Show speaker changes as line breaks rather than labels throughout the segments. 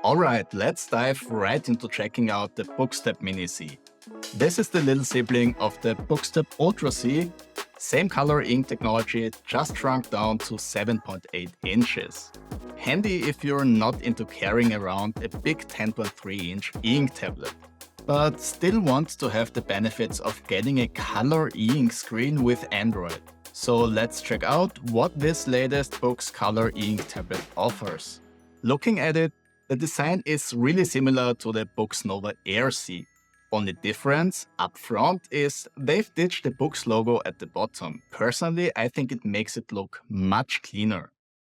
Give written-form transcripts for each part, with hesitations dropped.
Alright, let's dive right into checking out the Boox Tab Mini C. This is the little sibling of the Boox Tab Ultra C. Same color ink technology, just shrunk down to 7.8 inches. Handy if you're not into carrying around a big 10.3-inch ink tablet, but still want to have the benefits of getting a color e-ink screen with Android. So let's check out what this latest Boox Color e-ink tablet offers. Looking at it, the design is really similar to the Boox Nova Air C. Only difference up front is they've ditched the Boox logo at the bottom. Personally, I think it makes it look much cleaner.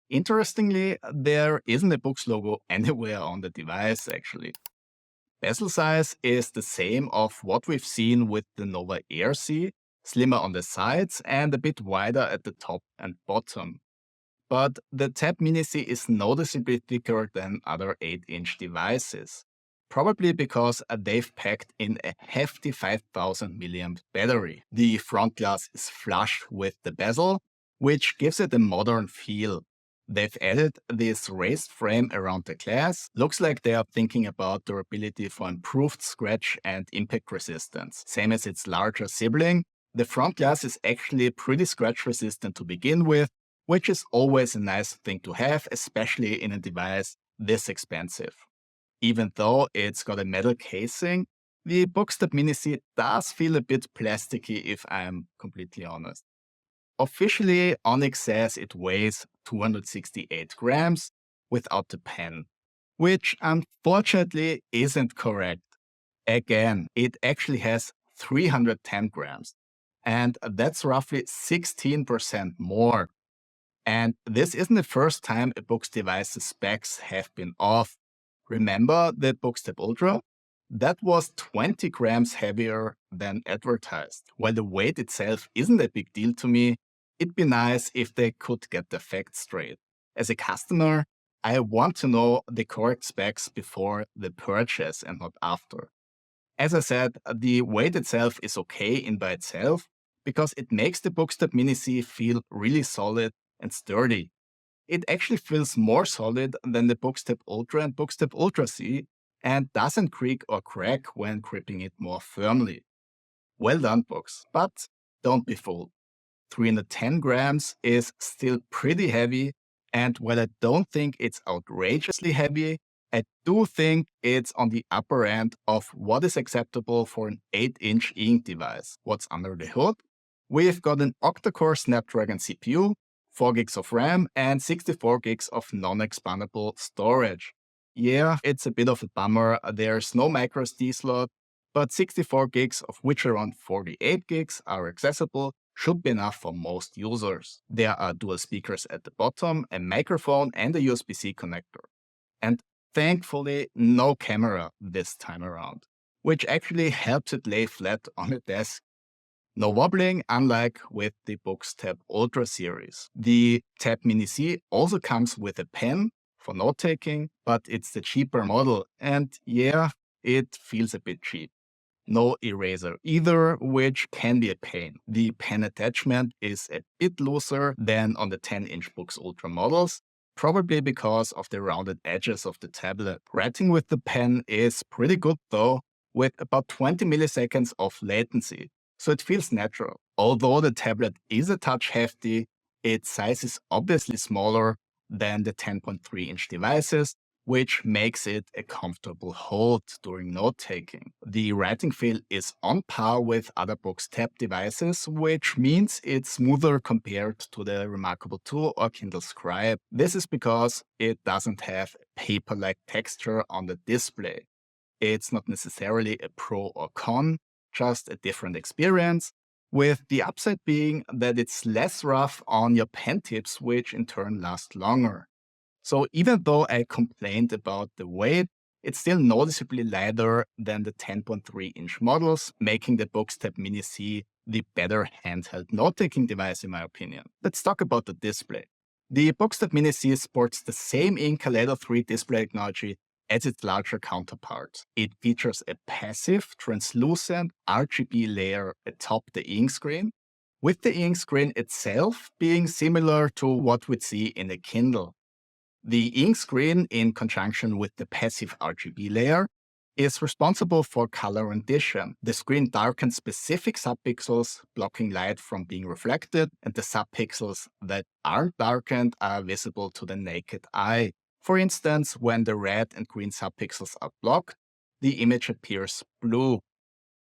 Interestingly, there isn't a Boox logo anywhere on the device actually. Bezel size is the same of what we've seen with the Nova Air C, slimmer on the sides and a bit wider at the top and bottom. But the Tab Mini C is noticeably thicker than other 8-inch devices, probably because they've packed in a hefty 5000 mAh battery. The front glass is flush with the bezel, which gives it a modern feel. They've added this raised frame around the glass. Looks like they are thinking about durability for improved scratch and impact resistance. Same as its larger sibling, the front glass is actually pretty scratch resistant to begin with, which is always a nice thing to have, especially in a device this expensive. Even though it's got a metal casing, the Boox Tab Mini C does feel a bit plasticky if I'm completely honest. Officially, Onyx says it weighs 268 grams without the pen, which unfortunately isn't correct. Again, it actually has 310 grams, and that's roughly 16% more. And this isn't the first time a Boox device's specs have been off. Remember the Boox Tab Ultra? That was 20 grams heavier than advertised. While the weight itself isn't a big deal to me, it'd be nice if they could get the facts straight. As a customer, I want to know the correct specs before the purchase and not after. As I said, the weight itself is okay in by itself because it makes the Boox Tab Mini C feel really solid and sturdy. It actually feels more solid than the Boox Tab Ultra and Boox Tab Ultra C and doesn't creak or crack when gripping it more firmly. Well done, Boox, but don't be fooled. 310 grams is still pretty heavy, and while I don't think it's outrageously heavy, I do think it's on the upper end of what is acceptable for an 8-inch ink device. What's under the hood? We've got an octa-core Snapdragon CPU, 4 gigs of RAM, and 64 gigs of non-expandable storage. Yeah, it's a bit of a bummer. There's no microSD slot, but 64 gigs, of which around 48 gigs are accessible, should be enough for most users. There are dual speakers at the bottom, a microphone, and a USB-C connector. And thankfully, no camera this time around, which actually helps it lay flat on the desk. No wobbling, unlike with the Boox Tab Ultra series. The Tab Mini C also comes with a pen for note-taking, but it's the cheaper model, and yeah, it feels a bit cheap. No eraser either, which can be a pain. The pen attachment is a bit looser than on the 10-inch Boox Ultra models, probably because of the rounded edges of the tablet. Writing with the pen is pretty good though, with about 20 milliseconds of latency, so it feels natural. Although the tablet is a touch hefty, its size is obviously smaller than the 10.3-inch devices, which makes it a comfortable hold during note-taking. The writing feel is on par with other Boox Tab devices, which means it's smoother compared to the Remarkable 2 or Kindle Scribe. This is because it doesn't have a paper-like texture on the display. It's not necessarily a pro or con, just a different experience, with the upside being that it's less rough on your pen tips, which in turn last longer. So even though I complained about the weight, it's still noticeably lighter than the 10.3-inch models, making the Boox Tab Mini C the better handheld note-taking device in my opinion. Let's talk about the display. The Boox Tab Mini C sports the same in Kaleido 3 display technology as its larger counterparts. It features a passive, translucent RGB layer atop the ink screen, with the ink screen itself being similar to what we'd see in a Kindle. The ink screen, in conjunction with the passive RGB layer, is responsible for color rendition. The screen darkens specific subpixels, blocking light from being reflected, and the subpixels that aren't darkened are visible to the naked eye. For instance, when the red and green subpixels are blocked, the image appears blue.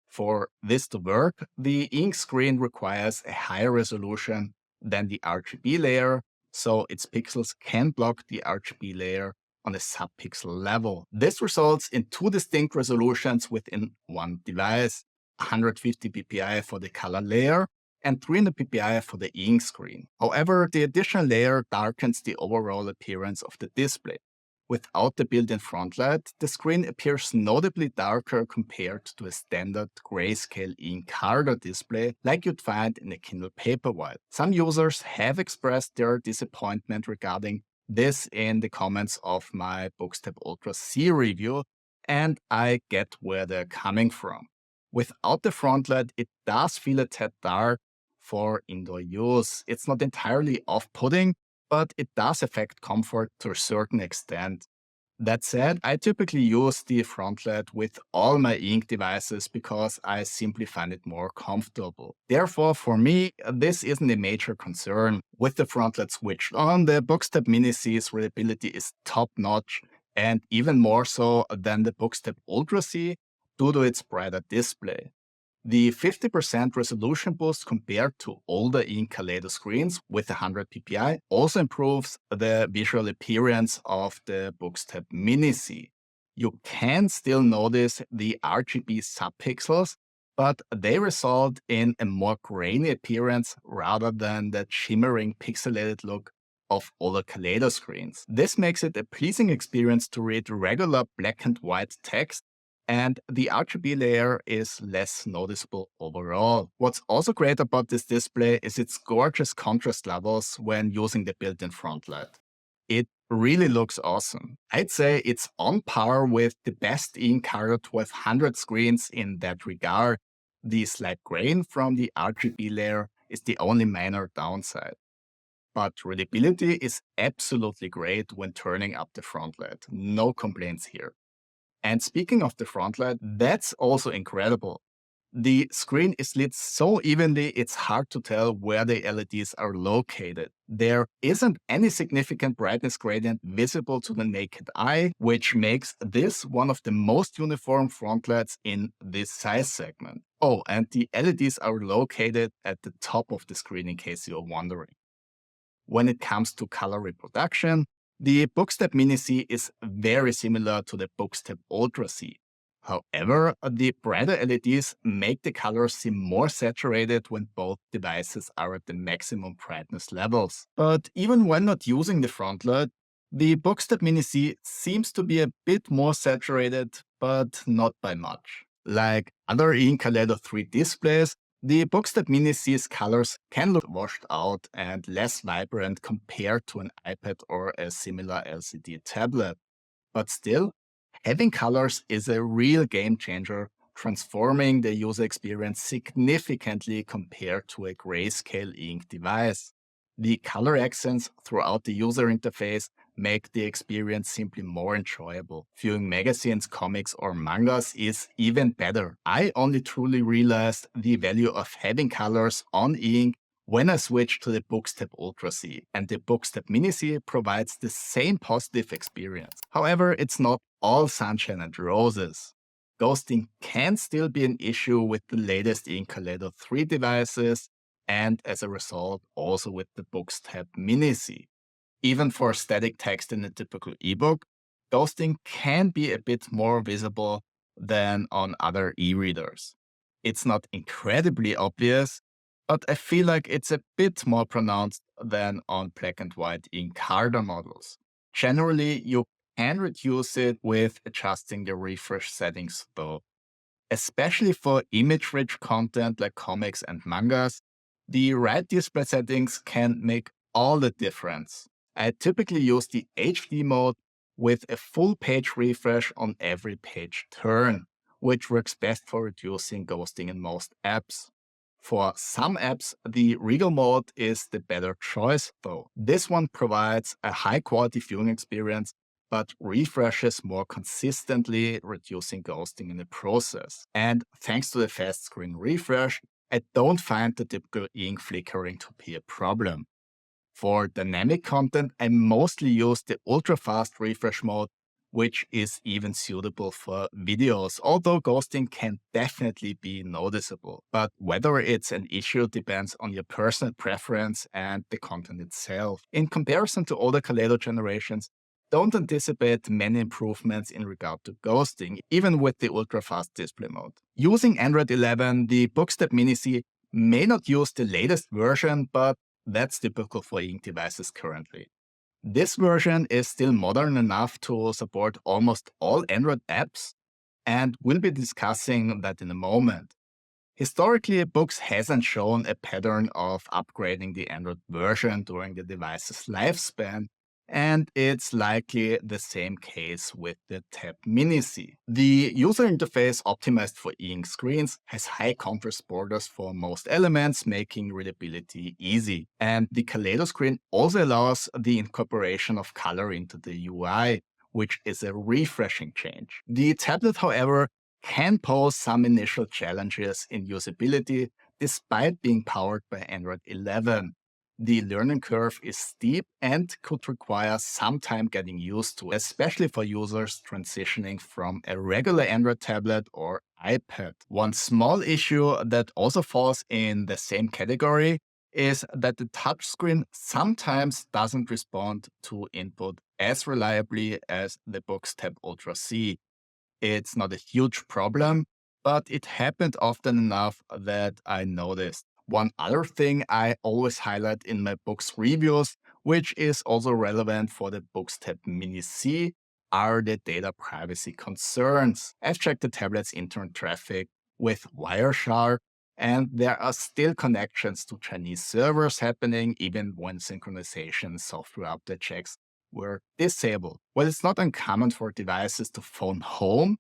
For this to work, the ink screen requires a higher resolution than the RGB layer, so its pixels can block the RGB layer on a subpixel level. This results in two distinct resolutions within one device: 150 ppi for the color layer and 300 ppi for the ink screen. However, the additional layer darkens the overall appearance of the display. Without the built-in front light, the screen appears notably darker compared to a standard grayscale ink color display like you'd find in a Kindle Paperwhite. Some users have expressed their disappointment regarding this in the comments of my Boox Tab Ultra C review, and I get where they're coming from. Without the front light, it does feel a tad dark for indoor use. It's not entirely off-putting, but it does affect comfort to a certain extent. That said, I typically use the front light with all my ink devices because I simply find it more comfortable. Therefore, for me, this isn't a major concern. With the front light switched on, the Boox Tab Mini C's readability is top-notch, and even more so than the Boox Tab Ultra C due to its brighter display. The 50% resolution boost compared to older ink Kaleido screens with 100 ppi also improves the visual appearance of the Boox Tab Mini C. You can still notice the RGB subpixels, but they result in a more grainy appearance rather than the shimmering pixelated look of older Kaleido screens. This makes it a pleasing experience to read regular black and white text, and the RGB layer is less noticeable overall. What's also great about this display is its gorgeous contrast levels when using the built-in front light. It really looks awesome. I'd say it's on par with the best ink color 1200 screens in that regard. The slight grain from the RGB layer is the only minor downside. But readability is absolutely great when turning up the front light. No complaints here. And speaking of the front light, that's also incredible. The screen is lit so evenly, it's hard to tell where the LEDs are located. There isn't any significant brightness gradient visible to the naked eye, which makes this one of the most uniform front lights in this size segment. Oh, and the LEDs are located at the top of the screen in case you're wondering. When it comes to color reproduction, the Boox Tab Mini C is very similar to the Boox Tab Ultra C. However, the brighter LEDs make the colors seem more saturated when both devices are at the maximum brightness levels. But even when not using the front light, the Boox Tab Mini C seems to be a bit more saturated, but not by much. Like other ink Kaleido 3 displays, the Boox Tab Mini C's colors can look washed out and less vibrant compared to an iPad or a similar LCD tablet. But still, having colors is a real game changer, transforming the user experience significantly compared to a grayscale ink device. The color accents throughout the user interface make the experience simply more enjoyable. Viewing magazines, comics, or mangas is even better. I only truly realized the value of having colors on ink when I switched to the Boox Tab Ultra C, and the Boox Tab Mini C provides the same positive experience. However, it's not all sunshine and roses. Ghosting can still be an issue with the latest ink Kaleido 3 devices, and as a result, also with the Boox Tab Mini C. Even for static text in a typical ebook, ghosting can be a bit more visible than on other e-readers. It's not incredibly obvious, but I feel like it's a bit more pronounced than on black and white ink harder models. Generally, you can reduce it with adjusting the refresh settings though. Especially for image-rich content like comics and mangas, the right display settings can make all the difference. I typically use the HD mode with a full page refresh on every page turn, which works best for reducing ghosting in most apps. For some apps, the Regal mode is the better choice though. This one provides a high quality viewing experience but refreshes more consistently, reducing ghosting in the process. And thanks to the fast screen refresh, I don't find the typical ink flickering to be a problem. For dynamic content, I mostly use the ultra-fast refresh mode, which is even suitable for videos, although ghosting can definitely be noticeable. But whether it's an issue depends on your personal preference and the content itself. In comparison to older Kaleido generations, don't anticipate many improvements in regard to ghosting, even with the ultra-fast display mode. Using Android 11, the Boox Tab Mini C may not use the latest version, but that's typical for ink devices currently. This version is still modern enough to support almost all Android apps, and we'll be discussing that in a moment. Historically, Boox hasn't shown a pattern of upgrading the Android version during the device's lifespan, and it's likely the same case with the Tab Mini C. The user interface optimized for e-ink screens has high contrast borders for most elements, making readability easy. And the Kaleido screen also allows the incorporation of color into the UI, which is a refreshing change. The tablet, however, can pose some initial challenges in usability despite being powered by Android 11. The learning curve is steep and could require some time getting used to, especially for users transitioning from a regular Android tablet or iPad. One small issue that also falls in the same category is that the touchscreen sometimes doesn't respond to input as reliably as the Boox Tab Ultra C. It's not a huge problem, but it happened often enough that I noticed. One other thing I always highlight in my Boox reviews, which is also relevant for the Boox Tab Mini C, are the data privacy concerns. I've checked the tablet's internet traffic with Wireshark, and there are still connections to Chinese servers happening even when synchronization software update checks were disabled. While it's not uncommon for devices to phone home,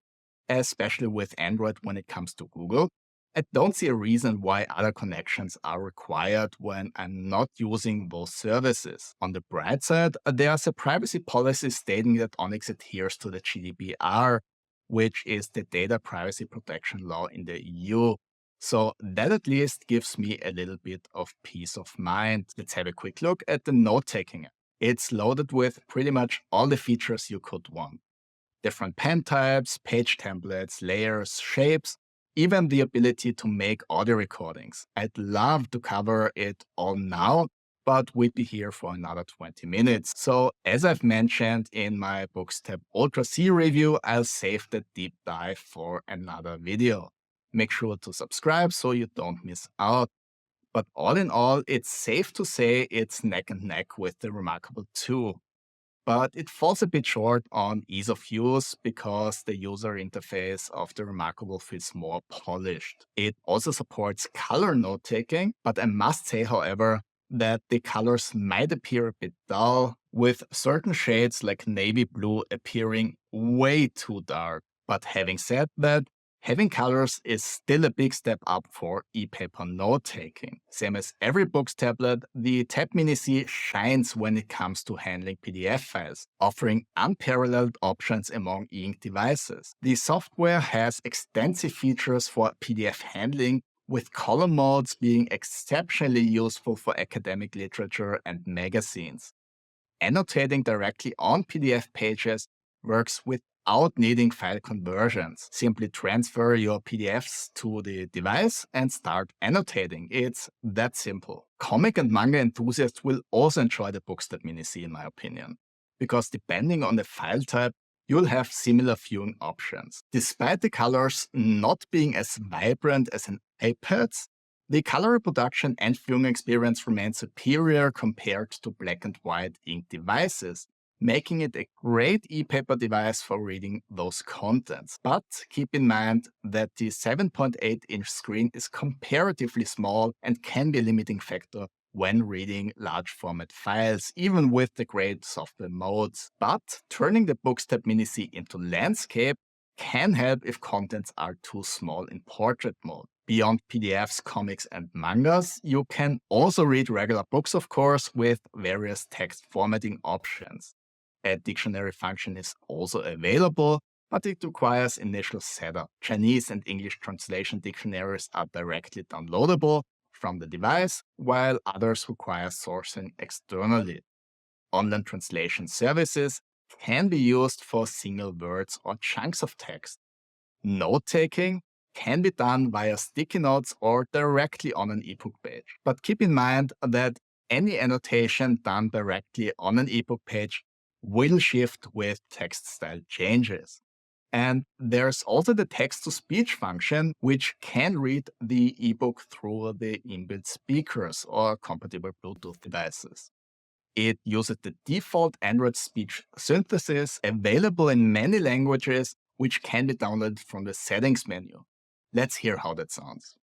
especially with Android when it comes to Google, I don't see a reason why other connections are required when I'm not using both services. On the bright side, there's a privacy policy stating that Onyx adheres to the GDPR, which is the data privacy protection law in the EU. So that at least gives me a little bit of peace of mind. Let's have a quick look at the Notetaking App. It's loaded with pretty much all the features you could want. Different pen types, page templates, layers, shapes, even the ability to make audio recordings. I'd love to cover it all now, but we'd be here for another 20 minutes. So as I've mentioned in my Boox Tab Ultra C review, I'll save the deep dive for another video. Make sure to subscribe so you don't miss out. But all in all, it's safe to say it's neck and neck with the Remarkable 2. But it falls a bit short on ease of use because the user interface of the Remarkable feels more polished. It also supports color note taking, but I must say, however, that the colors might appear a bit dull, with certain shades like navy blue appearing way too dark. But having said that, having colors is still a big step up for e-paper note-taking. Same as every Boox tablet, the Tab Mini C shines when it comes to handling PDF files, offering unparalleled options among e-ink devices. The software has extensive features for PDF handling, with column modes being exceptionally useful for academic literature and magazines. Annotating directly on PDF pages works without needing file conversions. Simply transfer your PDFs to the device and start annotating. It's that simple. Comic and manga enthusiasts will also enjoy the Boox Tab Mini C, in my opinion, because depending on the file type, you'll have similar viewing options. Despite the colors not being as vibrant as an iPad's, the color reproduction and viewing experience remain superior compared to black and white ink devices, making it a great e-paper device for reading those contents. But keep in mind that the 7.8-inch screen is comparatively small and can be a limiting factor when reading large format files, even with the great software modes. But turning the Boox Tab Mini C into landscape can help if contents are too small in portrait mode. Beyond PDFs, comics, and mangas, you can also read regular books, of course, with various text formatting options. A dictionary function is also available, but it requires initial setup. Chinese and English translation dictionaries are directly downloadable from the device, while others require sourcing externally. Online translation services can be used for single words or chunks of text. Note-taking can be done via sticky notes or directly on an ebook page. But keep in mind that any annotation done directly on an ebook page will shift with text style changes. And there's also the text-to-speech function, which can read the ebook through the inbuilt speakers or compatible Bluetooth devices. It uses the default Android speech synthesis available in many languages, which can be downloaded from the settings menu. Let's hear how that sounds.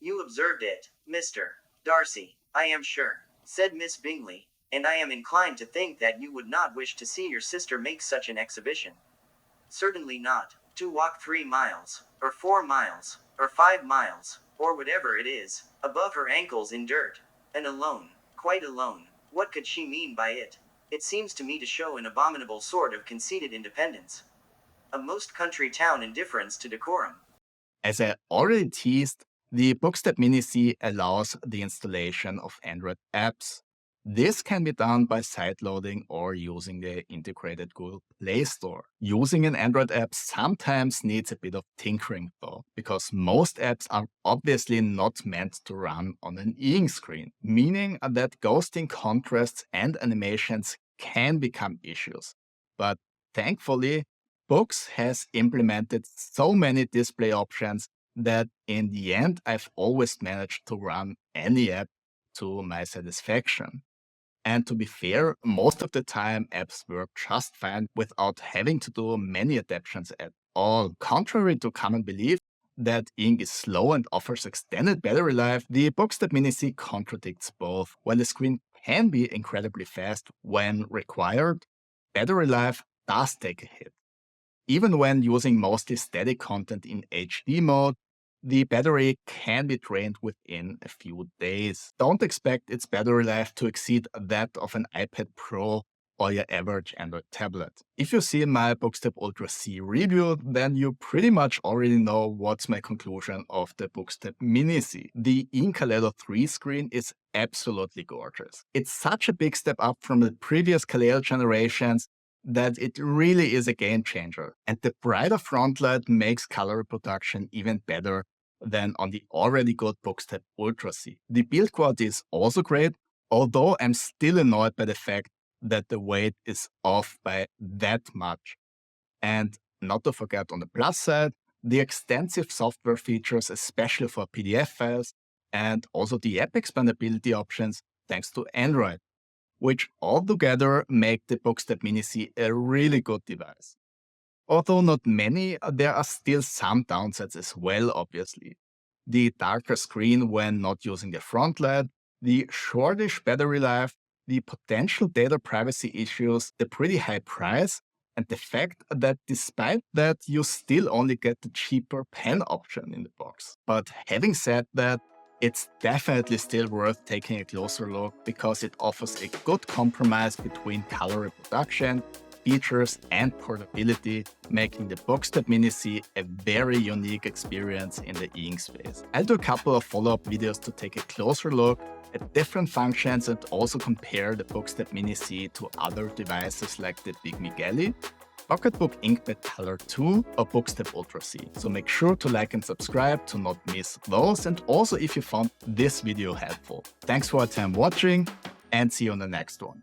You observed it, Mr. Darcy, I am sure, said Miss Bingley, and I am inclined to think that you would not wish to see your sister make such an exhibition. Certainly not. To walk 3 miles, or 4 miles, or 5 miles, or whatever it is, above her ankles in dirt, and alone, quite alone. What could she mean by it? It seems to me to show an abominable sort of conceited independence. A most country town indifference to decorum.
As I already teased, the Boox Tab Mini C allows the installation of Android apps. This can be done by sideloading or using the integrated Google Play Store. Using an Android app sometimes needs a bit of tinkering though, because most apps are obviously not meant to run on an e-ink screen, meaning that ghosting, contrasts, and animations can become issues. But thankfully, Boox has implemented so many display options that in the end, I've always managed to run any app to my satisfaction. And to be fair, most of the time apps work just fine without having to do many adaptations at all. Contrary to common belief that ink is slow and offers extended battery life, the Boox Tab Mini C contradicts both. While the screen can be incredibly fast when required, battery life does take a hit. Even when using mostly static content in HD mode, the battery can be drained within a few days. Don't expect its battery life to exceed that of an iPad Pro or your average Android tablet. If you see my Boox Tab Ultra C review, then you pretty much already know what's my conclusion of the Boox Tab Mini C. The Kaleido 3 screen is absolutely gorgeous. It's such a big step up from the previous Kaleido generations that it really is a game changer. And the brighter front light makes color reproduction even better than on the already good Boox Tab Ultra C. The build quality is also great, although I'm still annoyed by the fact that the weight is off by that much. And not to forget on the plus side, the extensive software features, especially for PDF files, and also the app expandability options thanks to Android, which altogether make the Boox Tab Mini C a really good device. Although not many, there are still some downsides as well, obviously. The darker screen when not using the front light, the shortish battery life, the potential data privacy issues, the pretty high price, and the fact that despite that, you still only get the cheaper pen option in the box. But having said that, it's definitely still worth taking a closer look because it offers a good compromise between color reproduction, features, and portability, making the Boox Tab Mini C a very unique experience in the e-ink space. I'll do a couple of follow-up videos to take a closer look at different functions and also compare the Boox Tab Mini C to other devices like the Big Migueli, Pocketbook Inkpad Color 2 or Boox Tab Ultra C. So make sure to like and subscribe to not miss those, and also if you found this video helpful. Thanks for your time watching and see you on the next one.